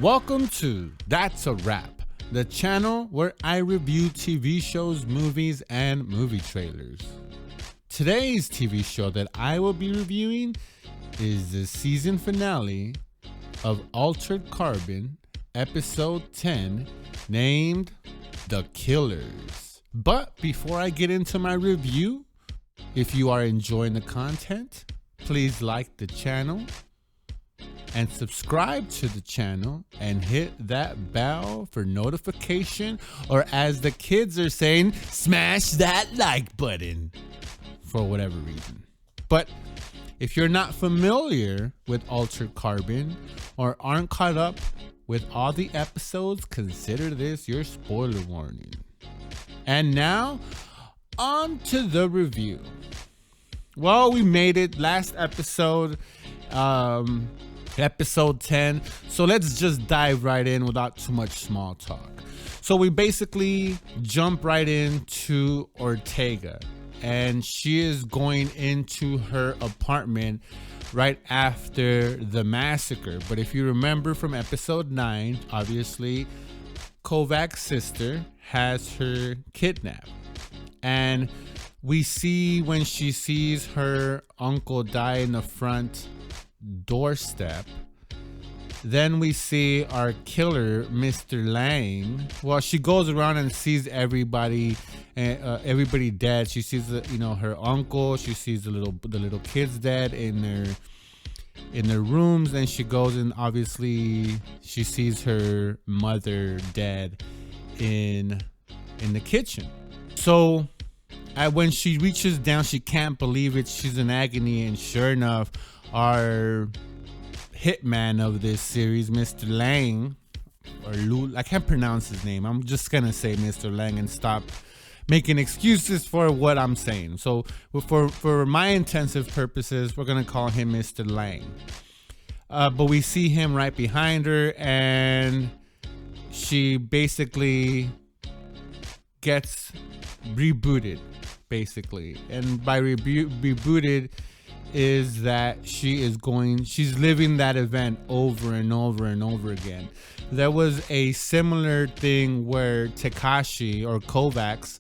Welcome to That's a Wrap, the channel where I review TV shows, movies, and movie trailers. Today's TV show that I will be reviewing is the season finale of Altered Carbon, episode 10, named The Killers. But before I get into my review, if you are enjoying the content, please like the channel and subscribe to the channel and hit that bell for notification, or as the kids are saying, smash that like button for whatever reason. But if you're not familiar with Altered Carbon or aren't caught up with all the episodes, consider this your spoiler warning. And now, on to the review. Well, we made it. Last episode, episode 10. So let's just dive right in without too much small talk. So we basically jump right into Ortega, and she is going into her apartment right after the massacre. But if you remember from episode 9, obviously Kovacs' sister has her kidnapped, and we see when she sees her uncle die in the front doorstep. Then we see our killer, Mr. Lang. Well, she goes around and sees everybody dead. She sees her uncle. She sees the little kids dead in their rooms. And she goes and obviously she sees her mother dead in the kitchen. So when she reaches down, she can't believe it. She's in agony, and sure enough, our hitman of this series, Mr. Lang, or Lou, I can't pronounce his name. I'm just gonna say Mr. Lang and stop making excuses for what I'm saying. So for my intensive purposes, we're gonna call him Mr. Lang. But we see him right behind her, and she basically gets rebooted, basically. And by rebooted is that she's living that event over and over and over again. There was a similar thing where Tekashi or Kovacs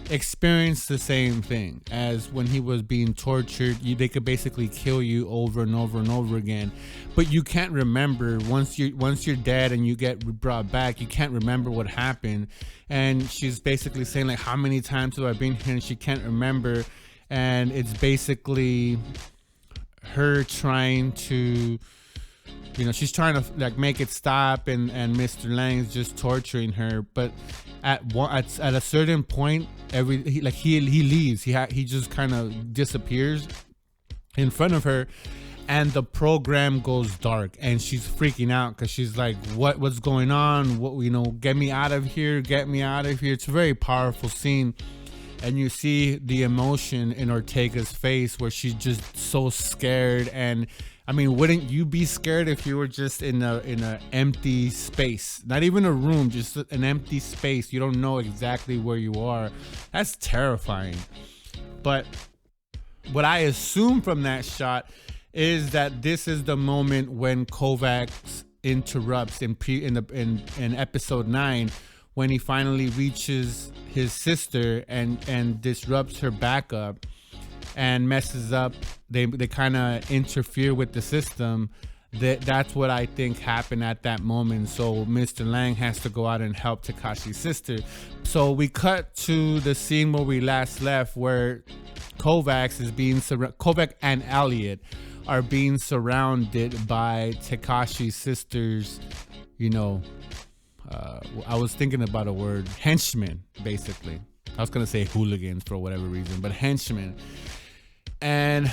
experienced the same thing, as when he was being tortured. They could basically kill you over and over and over again, but you can't remember. Once you're dead and you get brought back, you can't remember what happened. And she's basically saying, like, how many times have I been here? And she can't remember. And it's basically her trying to, she's trying to like make it stop, and Mr. Lang is just torturing her. But at a certain point, he leaves. He just kind of disappears in front of her, and the program goes dark, and she's freaking out because she's like, what's going on? Get me out of here! Get me out of here! It's a very powerful scene. And you see the emotion in Ortega's face, where she's just so scared. And I mean, wouldn't you be scared if you were just in a empty space? Not even a room, just an empty space. You don't know exactly where you are. That's terrifying. But what I assume from that shot is that this is the moment when Kovacs interrupts in episode 9, when he finally reaches his sister and disrupts her backup and messes up. They kind of interfere with the system. That's what I think happened at that moment. So Mr. Lang has to go out and help Tekashi's sister. So we cut to the scene where we last left, where Kovacs and Elliot are being surrounded by Tekashi's sisters, I was thinking about a word, henchmen, basically. I was going to say hooligans for whatever reason, but henchmen. And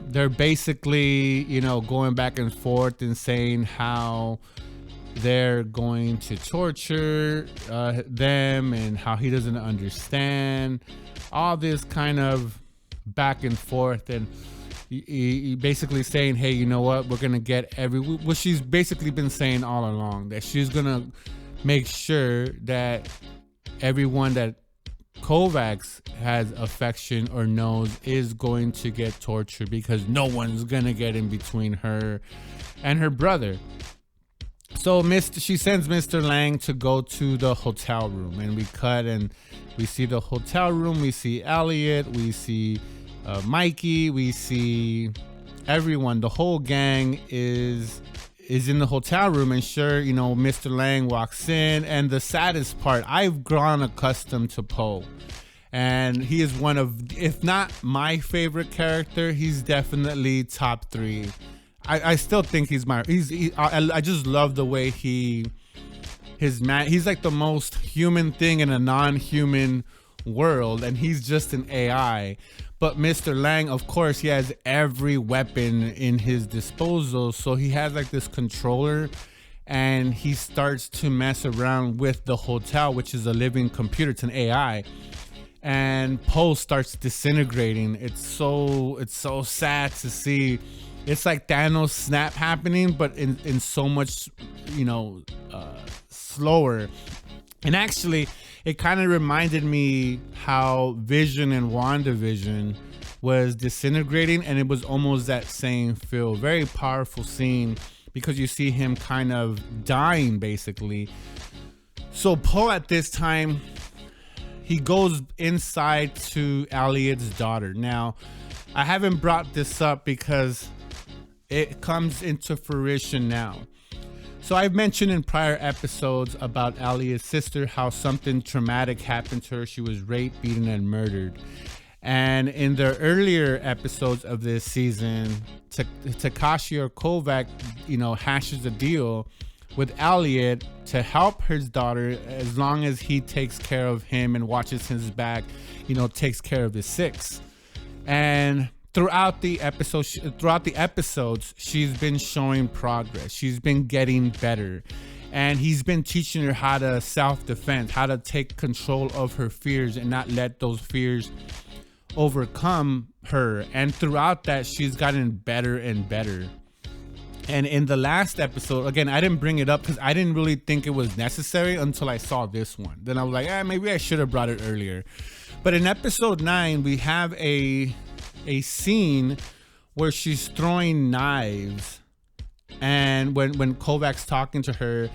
they're basically, going back and forth and saying how they're going to torture them, and how he doesn't understand. All this kind of back and forth. And he basically saying, hey, you know what? We're going to get what she's basically been saying all along, that she's going to make sure that everyone that Kovacs has affection or knows is going to get tortured, because no one's going to get in between her and her brother. So she sends Mr. Lang to go to the hotel room, and we cut and we see the hotel room. We see Elliot, we see Mikey, we see everyone. The whole gang is in the hotel room, and sure, Mr. Lang walks in. And the saddest part, I've grown accustomed to Poe, and he is one of, if not my favorite character, he's definitely top 3. I still think I just love the way he's like the most human thing in a non-human world, and he's just an AI. But Mr. Lang, of course, he has every weapon in his disposal, so he has like this controller, and he starts to mess around with the hotel, which is a living computer. It's an AI. And Poe starts disintegrating. It's so sad to see. It's like Thanos snap happening, but in so much, slower. And actually, it kind of reminded me how Vision and WandaVision was disintegrating, and it was almost that same feel. Very powerful scene because you see him kind of dying, basically. So Poe at this time, he goes inside to Elliots' daughter. Now, I haven't brought this up because it comes into fruition now. So I've mentioned in prior episodes about Elises' sister, how something traumatic happened to her. She was raped, beaten, and murdered. And in the earlier episodes of this season, Tekashi or Kovacs, hashes a deal with Elliot to help his daughter as long as he takes care of him and watches his back, takes care of his 6. And throughout the episodes, she's been showing progress. She's been getting better. And he's been teaching her how to self-defense, how to take control of her fears and not let those fears overcome her. And throughout that, she's gotten better and better. And in the last episode, again, I didn't bring it up because I didn't really think it was necessary until I saw this one. Then I was like, maybe I should have brought it earlier. But in episode 9, we have a scene where she's throwing knives, and when Kovacs talking to her,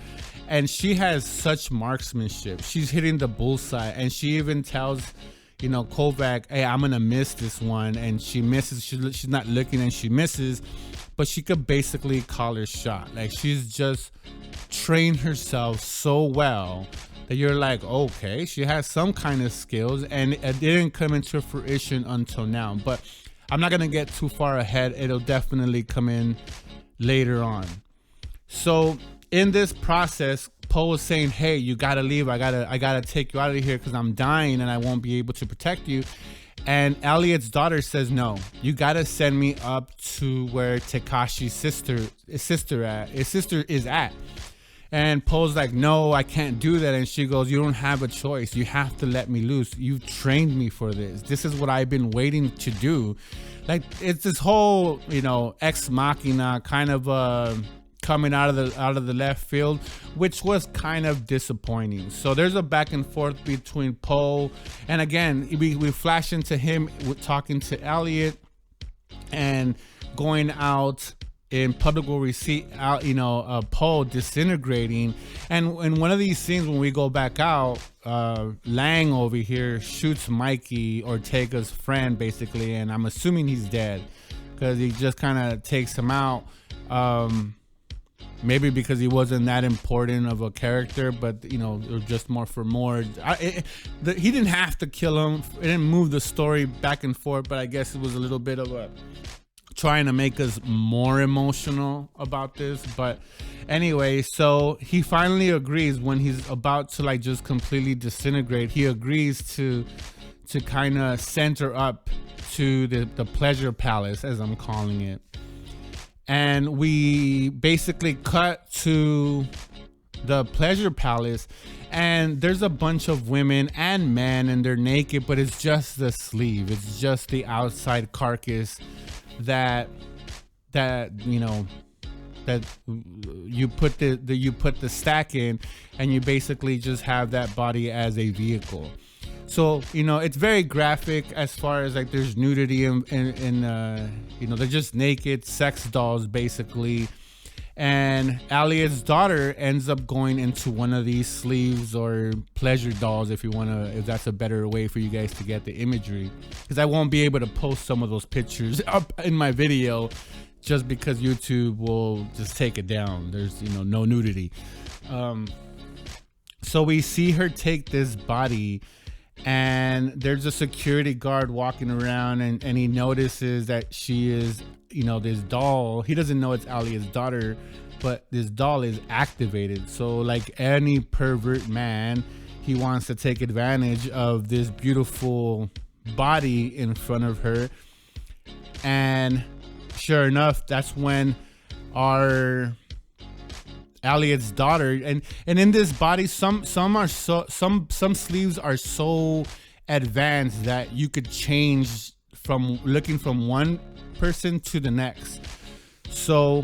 and she has such marksmanship. She's hitting the bullseye, and she even tells Kovacs, hey, I'm gonna miss this one, and she misses. She's not looking, and she misses, but she could basically call her shot. Like, she's just trained herself so well that you're like, okay, she has some kind of skills, and it didn't come into fruition until now. But I'm not gonna get too far ahead. It'll definitely come in later on. So in this process, Poe was saying, hey, you gotta leave. I gotta take you out of here because I'm dying and I won't be able to protect you. And Elliots' daughter says, no, you gotta send me up to where Tekashi's sister is at. And Poe's like, no, I can't do that. And she goes, you don't have a choice. You have to let me loose. You've trained me for this. This is what I've been waiting to do. Like, it's this whole, ex machina kind of coming out of the left field, which was kind of disappointing. So there's a back and forth between Poe, and again, we flash into him talking to Elliot and going out in public where we see Poe disintegrating. And in one of these scenes, when we go back out, Lang over here shoots Mikey, Ortega's friend, basically, and I'm assuming he's dead because he just kind of takes him out. Maybe because he wasn't that important of a character, but just more for more. He didn't have to kill him. It didn't move the story back and forth, but I guess it was a little bit of a trying to make us more emotional about this. But anyway, so he finally agrees when he's about to just completely disintegrate. He agrees to kind of send her up to the pleasure palace, as I'm calling it. And we basically cut to the pleasure palace, and there's a bunch of women and men, and they're naked, but it's just the sleeve. It's just the outside carcass that you put the stack in, and you basically just have that body as a vehicle. So it's very graphic as far as there's nudity and they're just naked sex dolls basically. And Elliots' daughter ends up going into one of these sleeves or pleasure dolls, if that's a better way for you guys to get the imagery, because I won't be able to post some of those pictures up in my video just because YouTube will just take it down. There's no nudity. So we see her take this body, and there's a security guard walking around, and he notices that she is this doll. He doesn't know it's Elliots' daughter, but this doll is activated. So like any pervert man, he wants to take advantage of this beautiful body in front of her. And sure enough, that's when our Elliots' daughter, and in this body, some sleeves are so advanced that you could change from looking from one person to the next. So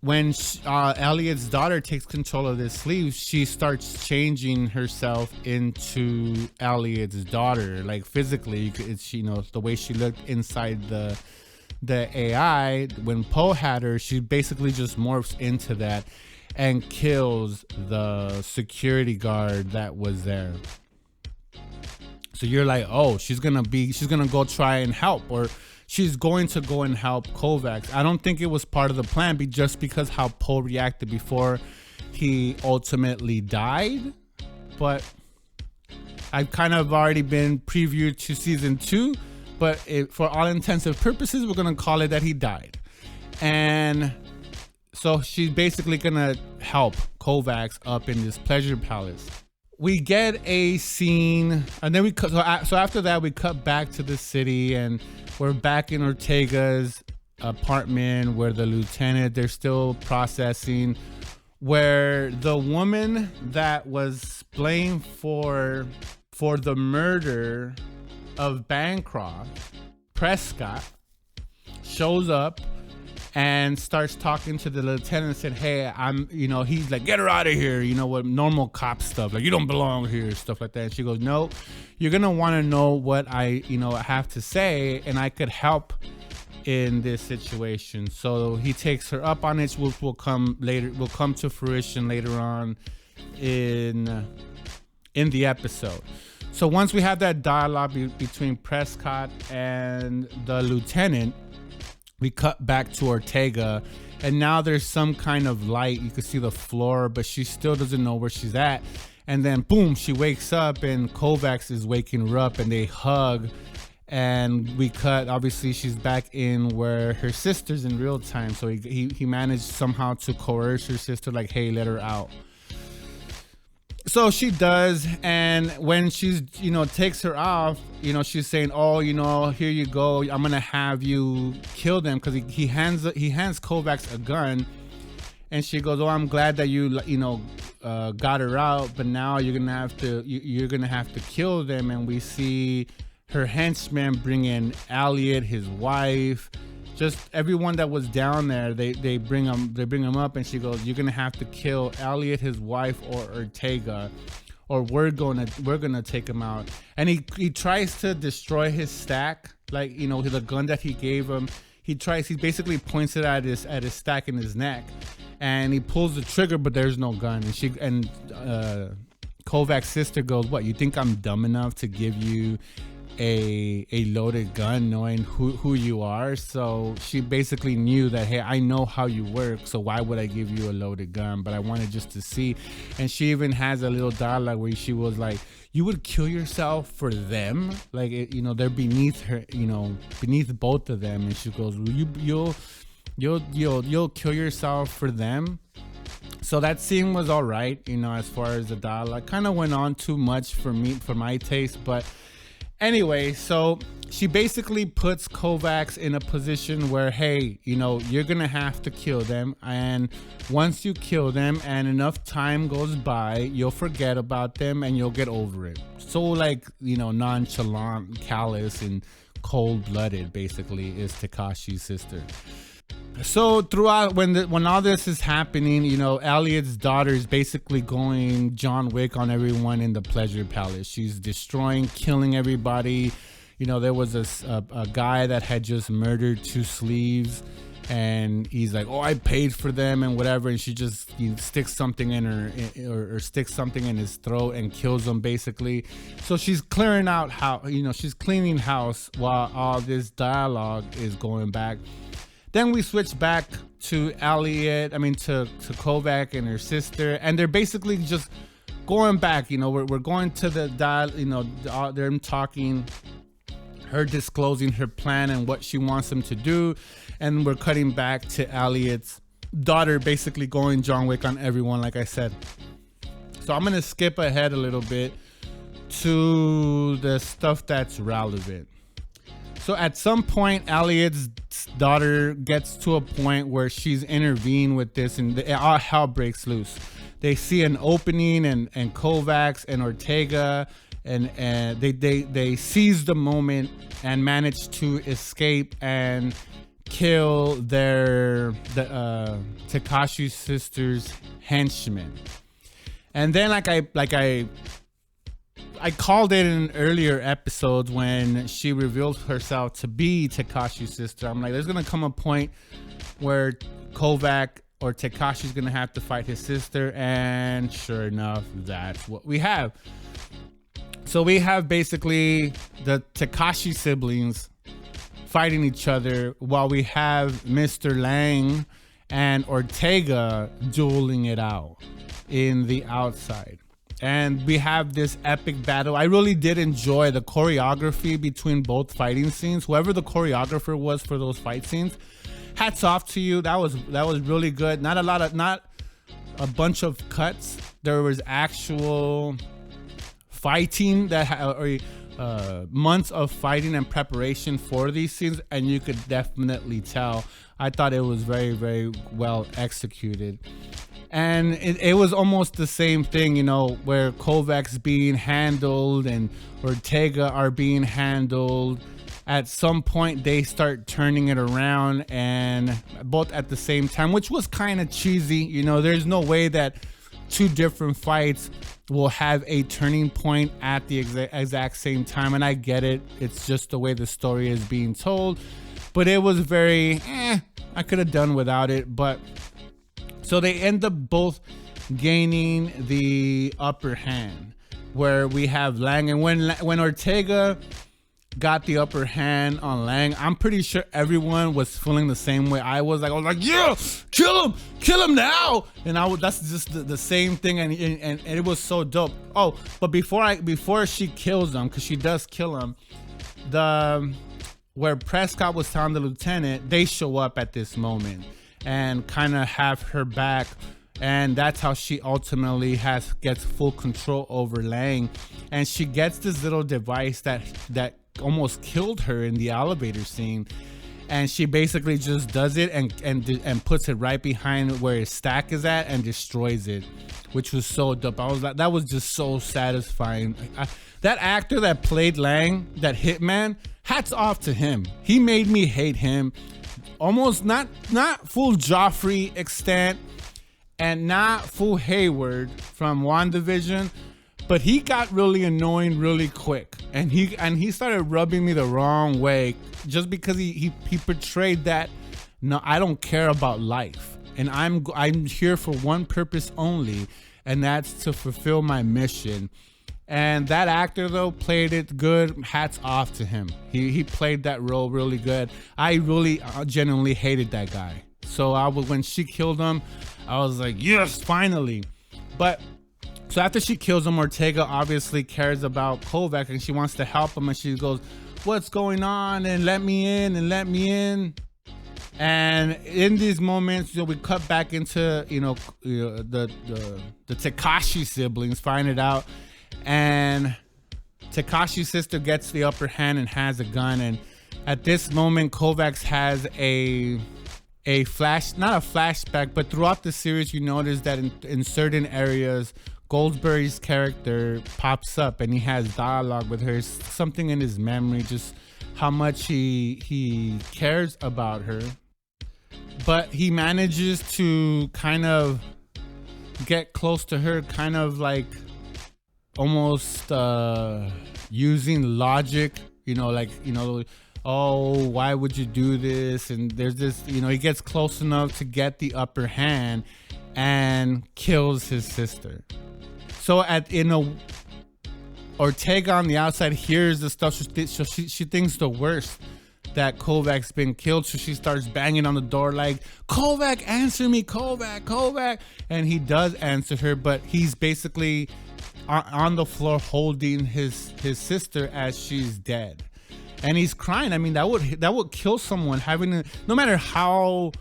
when Elliots' daughter takes control of this sleeve, she starts changing herself into Elliots' daughter, like physically. It's the way she looked inside the AI. When Poe had her, she basically just morphs into that and kills the security guard that was there. So you're like, oh, she's gonna go try and help, or she's going to go and help Kovacs. I don't think it was part of the plan, just because how Poe reacted before he ultimately died. But I've kind of already been previewed to season 2, but for all intents and purposes, we're gonna call it that he died. And so she's basically gonna help Kovacs up in this pleasure palace. We get a scene, and then so after that we cut back to the city, and we're back in Ortega's apartment where the lieutenant, they're still processing, where the woman that was blamed for the murder of Bancroft, Prescott, shows up and starts talking to the lieutenant and said, hey, he's like, get her out of here, what normal cop stuff, like, you don't belong here, stuff like that. And she goes, no, you're gonna want to know what I have to say, and I could help in this situation. So he takes her up on it, which will come to fruition later on in the episode. So once we have that dialogue between Prescott and the lieutenant, we cut back to Ortega, and now there's some kind of light. You can see the floor, but she still doesn't know where she's at. And then boom, she wakes up, and Kovacs is waking her up, and they hug. And we cut, obviously she's back in where her sister's in real time. So he managed somehow to coerce her sister, like, hey, let her out. So she does, and when she's takes her off, she's saying, oh, here you go, I'm gonna have you kill them, because he hands Kovacs a gun, and she goes, oh, I'm glad that you got her out, but now you're gonna have to kill them. And we see her henchmen bring in Elliot, his wife, just everyone that was down there. They bring him up, and she goes, you're gonna have to kill Elliot, his wife, or Ortega, or we're gonna take him out. And he tries to destroy his stack, like the gun that he gave him. He basically points it at his stack in his neck, and he pulls the trigger, but there's no gun. And Kovacs' sister goes, what, you think I'm dumb enough to give you a loaded gun, knowing who you are? So she basically knew that, hey, I know how you work, so why would I give you a loaded gun? But I wanted just to see. And she even has a little dialogue where she was like, you would kill yourself for them, like, they're beneath her, beneath both of them. And she goes, well, you'll kill yourself for them. So that scene was all right, as far as the dialogue. Kind of went on too much for my taste, but anyway, so she basically puts Kovacs in a position where, hey, you're gonna have to kill them, and once you kill them and enough time goes by, you'll forget about them and you'll get over it. So like, nonchalant, callous, and cold-blooded basically is Tekashi's sister. So throughout, when all this is happening, Elliots' daughter is basically going John Wick on everyone in the pleasure palace. She's destroying, killing everybody. There was a guy that had just murdered 2 sleeves, and he's like, oh, I paid for them and whatever, and she just sticks something in her or sticks something in his throat and kills him basically. So she's clearing out she's cleaning house while all this dialogue is going back. Then we switch back to to Kovac and her sister, and they're basically just going back. We're going to the they're talking, her disclosing her plan and what she wants them to do. And we're cutting back to Elliots' daughter basically going John Wick on everyone, like I said. So I'm gonna skip ahead a little bit to the stuff that's relevant. So at some point, Elliots' daughter gets to a point where she's intervened with this, and all hell breaks loose. They see an opening, and Kovacs and Ortega and they seize the moment and manage to escape and kill the Tekashi sisters' henchmen. And then I called it in earlier episodes when she revealed herself to be Tekashi's sister. I'm like, there's gonna come a point where Kovac or Tekashi's gonna have to fight his sister, and sure enough, that's what we have. So we have basically the Tekashi siblings fighting each other while we have Mr. Lang and Ortega dueling it out in the outside. And we have this epic battle. I really did enjoy the choreography between both fighting scenes. Whoever the choreographer was for those fight scenes, hats off to you. That was really good. Not a bunch of cuts. There was actual fighting months of fighting and preparation for these scenes, and you could definitely tell. I thought it was very, very well executed. And it was almost the same thing, where Kovacs being handled and Ortega are being handled. At some point, they start turning it around, and both at the same time, which was kind of cheesy. There's no way that two different fights will have a turning point at the exact same time. And I get it. It's just the way the story is being told. But it was very, I could have done without it. But so they end up both gaining the upper hand, where we have Lang. And when Ortega got the upper hand on Lang, I'm pretty sure everyone was feeling the same way I was. I was like, yeah, kill him now. And that's just the same thing. And it was so dope. Oh, but before she kills him, because she does kill him, where Prescott was telling the lieutenant, they show up at this moment and kind of have her back, and that's how she ultimately gets full control over Lang. And she gets this little device that almost killed her in the elevator scene, and she basically just does it and puts it right behind where his stack is at and destroys it, which was so dope. I was like, that was just so satisfying. That actor that played Lang, that hitman, hats off to him. He made me hate him. Almost not full Joffrey extent and not full Hayward from WandaVision, but he got really annoying really quick, and he started rubbing me the wrong way just because he portrayed that, no, I don't care about life, and I'm here for one purpose only, and that's to fulfill my mission. And that actor though played it good. Hats off to him. He played that role really good. I really genuinely hated that guy. So when she killed him, I was like, yes, finally. But so after she kills him, Ortega obviously cares about Kovac and she wants to help him, and she goes, what's going on? And let me in. And in these moments, we cut back into the Tekashi siblings, find it out. And Tekashi's sister gets the upper hand and has a gun. And at this moment, Kovacs has a flash, not a flashback, but throughout the series, you notice that in certain areas, Goldsberry's character pops up and he has dialogue with her. Something in his memory, just how much he cares about her. But he manages to kind of get close to her, kind of like almost using logic, oh, why would you do this? And there's this, he gets close enough to get the upper hand and kills his sister. So Ortega on the outside hears the stuff. She thinks the worst, that Kovacs been killed. So she starts banging on the door like, Kovac, answer me, Kovac. And he does answer her, but he's basically on the floor holding his sister as she's dead. And he's crying. I mean, that would kill someone, no matter how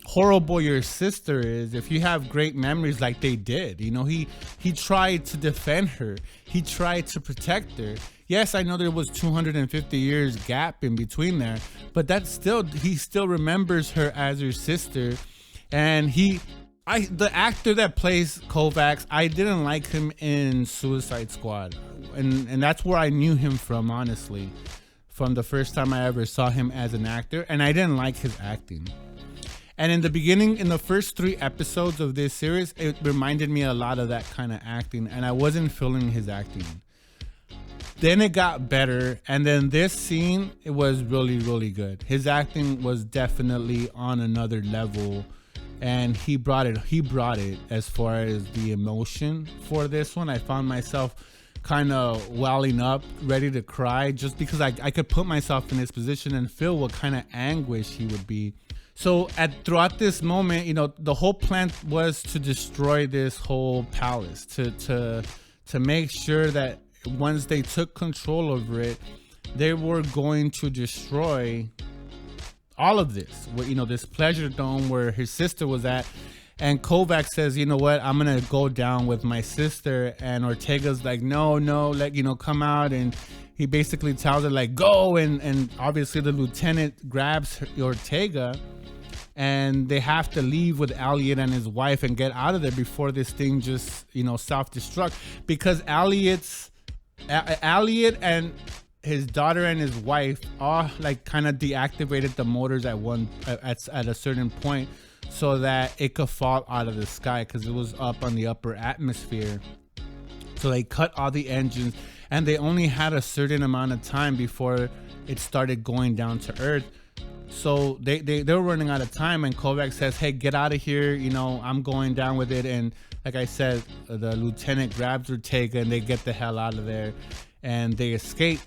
horrible your sister is, if you have great memories like they did. He tried to defend her. He tried to protect her. Yes, I know there was 250 years gap in between there, but he still remembers her as her sister. And the actor that plays Kovacs, I didn't like him in Suicide Squad, and that's where I knew him from, honestly, from the first time I ever saw him as an actor, and I didn't like his acting. And in the beginning, in the first 3 episodes of this series, it reminded me a lot of that kind of acting, and I wasn't feeling his acting. Then it got better, and then this scene, it was really, really good. His acting was definitely on another level, and he brought it as far as the emotion for this one. I found myself kind of welling up, ready to cry, just because I could put myself in his position and feel what kind of anguish he would be. So throughout this moment, the whole plan was to destroy this whole palace, to make sure that once they took control over it, they were going to destroy all of this. This pleasure dome where his sister was at. And Kovacs says, you know what, I'm gonna go down with my sister. And Ortega's like, no, come out. And he basically tells her like, go. And obviously the lieutenant grabs Ortega, and they have to leave with Elliot and his wife and get out of there before this thing just self-destruct, because Elliot and his daughter and his wife all like kind of deactivated the motors at a certain point so that it could fall out of the sky, because it was up on the upper atmosphere. So they cut all the engines, and they only had a certain amount of time before it started going down to Earth. So they were running out of time, and Kovacs says, hey, get out of here, I'm going down with it. And like I said, the lieutenant grabs Ortega, and they get the hell out of there, and they escape.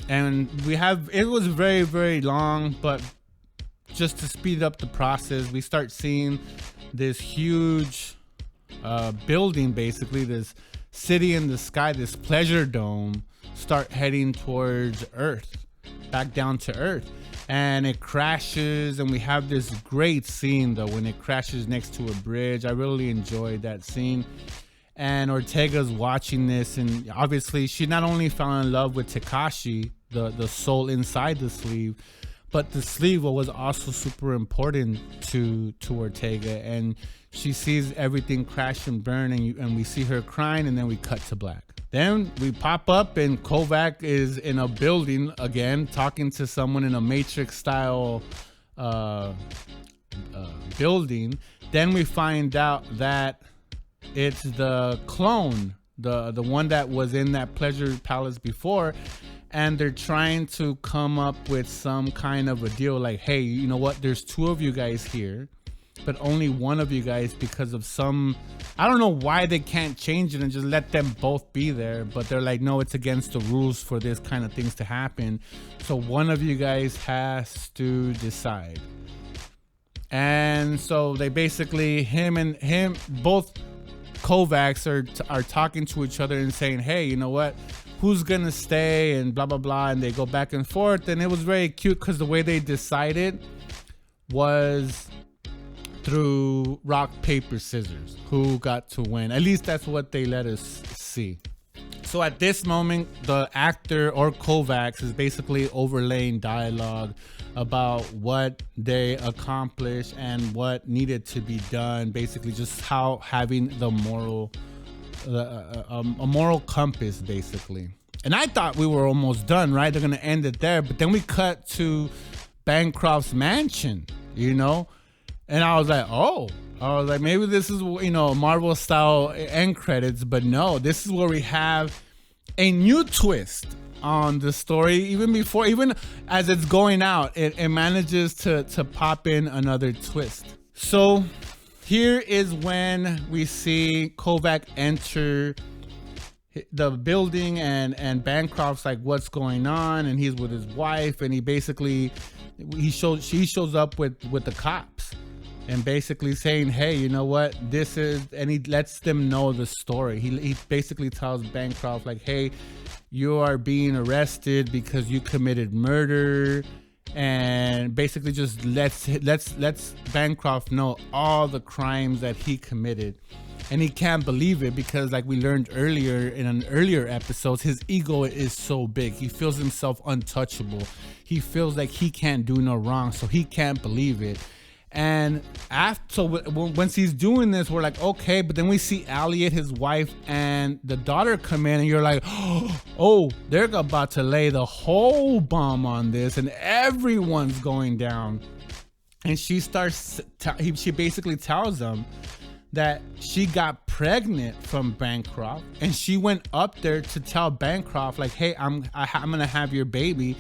And it was very, very long, but just to speed up the process, we start seeing this huge building, basically this city in the sky, this pleasure dome, start heading towards Earth, back down to Earth. And it crashes, and we have this great scene though when it crashes next to a bridge. I really enjoyed that scene. And Ortega's watching this, and obviously she not only fell in love with Tekashi, the soul inside the sleeve, but the sleeve was also super important to Ortega. And she sees everything crash and burn, and we see her crying, and then we cut to black. Then we pop up, and Kovac is in a building again, talking to someone in a Matrix style building. Then we find out that it's the clone, the one that was in that pleasure palace before, and they're trying to come up with some kind of a deal like, hey, you know what, there's 2 of you guys here, but only one of you guys, because of I don't know why they can't change it and just let them both be there, but they're like, no, it's against the rules for this kind of things to happen, so one of you guys has to decide. And so they basically, both Kovacs are talking to each other and saying, hey, you know what, who's gonna stay, and blah blah blah, and they go back and forth. And it was very cute because the way they decided was through rock paper scissors, who got to win. At least that's what they let us see. So at this moment, the actor or Kovacs is basically overlaying dialogue about what they accomplished and what needed to be done. Basically, just how having the moral, a moral compass, basically. And I thought we were almost done, right? They're gonna end it there, but then we cut to Bancroft's mansion, and I was like, maybe this is, Marvel style end credits, but no, this is where we have a new twist. on the story. Even as it's going out, it manages to pop in another twist. So here is when we see Kovac enter the building, and Bancroft's like, what's going on? And he's with his wife, and she shows up with the cops, and basically saying, hey, you know what, this is, and he lets them know the story. He basically tells Bancroft like, hey, you are being arrested because you committed murder, and basically just lets Bancroft know all the crimes that he committed. And he can't believe it because, like we learned earlier in an earlier episode, his ego is so big. He feels himself untouchable. He feels like he can't do no wrong, so he can't believe it. And once he's doing this, we're like, okay, but then we see Elliot, his wife, and the daughter come in, and you're like, oh, they're about to lay the whole bomb on this, and everyone's going down. And she basically tells them that she got pregnant from Bancroft, and she went up there to tell Bancroft like, hey, I'm gonna have your baby.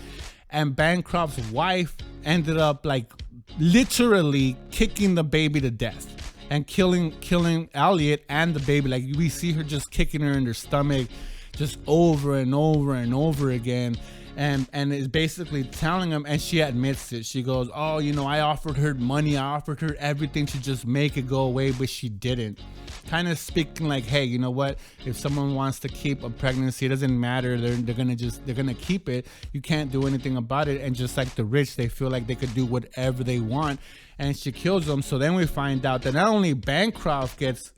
And Bancroft's wife ended up like literally kicking the baby to death and killing Elliot and the baby. Like, we see her just kicking her in her stomach just over and over and over again, and is basically telling him, and she admits it. She goes, oh, you know, I offered her money, I offered her everything to just make it go away, but she didn't. Kind of speaking like, hey, you know what, if someone wants to keep a pregnancy, it doesn't matter, they're gonna keep it. You can't do anything about it. And just like the rich, they feel like they could do whatever they want, and she kills them. So then we find out that not only Bancroft gets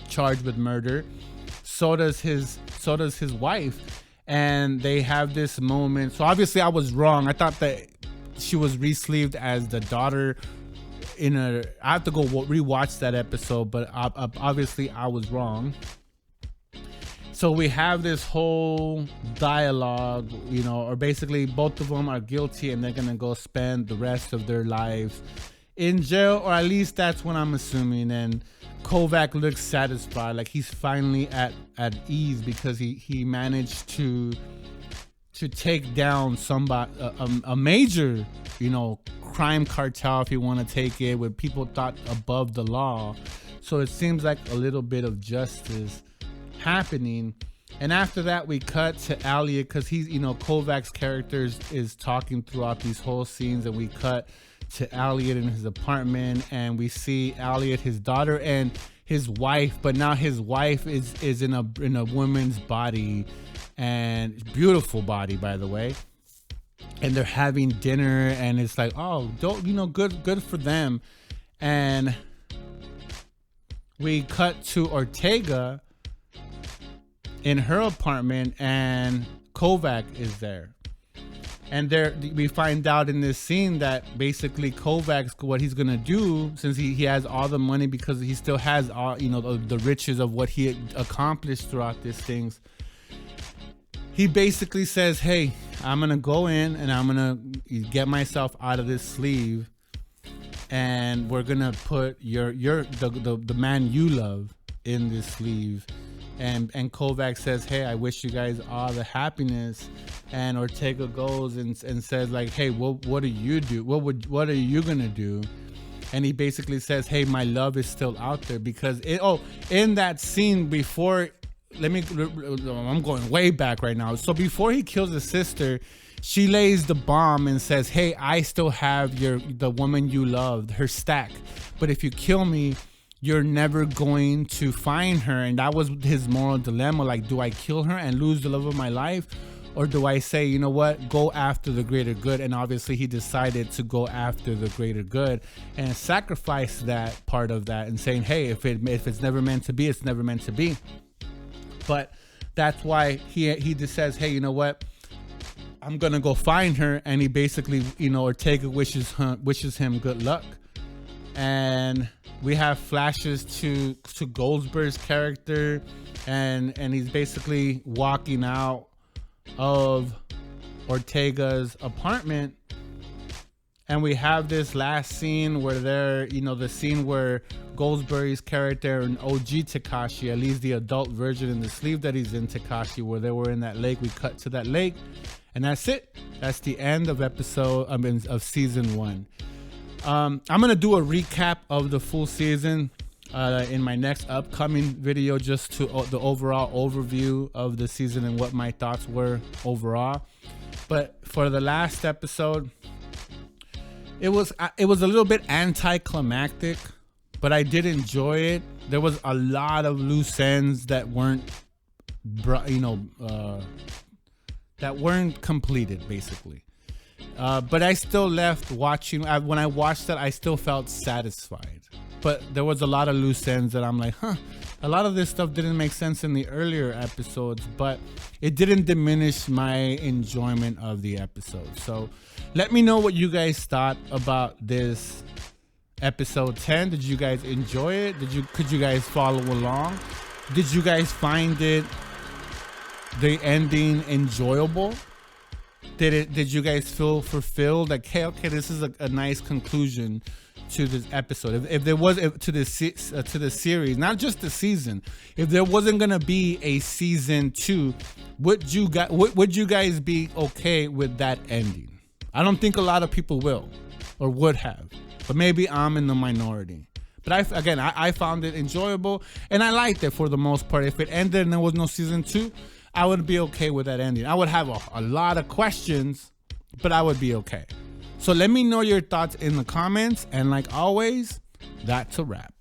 charged with murder, so does his wife. And they have this moment. So obviously I was wrong. I thought that she was re-sleeved as the daughter I have to go rewatch that episode, but obviously I was wrong. So we have this whole dialogue, you know, or basically both of them are guilty, and they're gonna go spend the rest of their lives in jail, or at least that's what I'm assuming. And Kovac looks satisfied, like he's finally at ease because he managed to take down somebody, a major, you know, crime cartel, if you want to take it, with people thought above the law. So it seems like a little bit of justice happening. And after that, we cut to Elliot, because he's, you know, Kovac's character is talking throughout these whole scenes, and we cut to Elliot in his apartment, and we see Elliot, his daughter, and his wife, but now his wife is in a woman's body, and beautiful body, by the way. And they're having dinner, and it's like, oh, don't, you know, good for them. And we cut to Ortega in her apartment, and Kovac is there. And there we find out in this scene that basically Kovacs, what he's gonna do, since he has all the money, because he still has all, you know, the riches of what he accomplished throughout these things. He basically says, hey, I'm gonna go in and I'm gonna get myself out of this sleeve, and we're gonna put the man you love in this sleeve. And Kovac says, hey, I wish you guys all the happiness. And Ortega goes and says like, hey, what do you do? What are you gonna do? And he basically says, hey, my love is still out there, because in that scene before, I'm going way back right now. So before he kills his sister, she lays the bomb and says, hey, I still have the woman you loved, her stack, but if you kill me, you're never going to find her. And that was his moral dilemma. Like, do I kill her and lose the love of my life? Or do I say, you know what, go after the greater good? And obviously he decided to go after the greater good and sacrifice that part of that, and saying, hey, if it's never meant to be, it's never meant to be. But that's why he just says, hey, you know what, I'm gonna go find her. And he basically, you know, Ortega wishes him good luck. And we have flashes to Goldsberg's character, and he's basically walking out of Ortega's apartment, And we have this last scene where the scene where Goldsberry's character and OG Tekashi, at least the adult version in the sleeve that he's in, Tekashi, where they were in that lake. We cut to that lake, and that's it. That's the end of of season 1. I'm gonna do a recap of the full season in my next upcoming video, just to the overall overview of the season and what my thoughts were overall. But for the last episode, it was a little bit anticlimactic, but I did enjoy it. There was a lot of loose ends that weren't completed, basically. But I still left watching. When I watched it, I still felt satisfied. But there was a lot of loose ends that I'm like, a lot of this stuff didn't make sense in the earlier episodes, but it didn't diminish my enjoyment of the episode. So let me know what you guys thought about this episode 10. Did you guys enjoy it? Could you guys follow along? Did you guys find the ending enjoyable? Did you guys feel fulfilled? Like, hey, okay, this is a nice conclusion to this episode. If there was to the series, not just the season, if there wasn't gonna be a season 2, would you guys be okay with that ending? I don't think a lot of people will or would have, but maybe I'm in the minority. But I found it enjoyable and I liked it for the most part. If it ended and there was no season 2, I would be okay with that ending. I would have a lot of questions, but I would be okay. So let me know your thoughts in the comments. And like always, that's a wrap.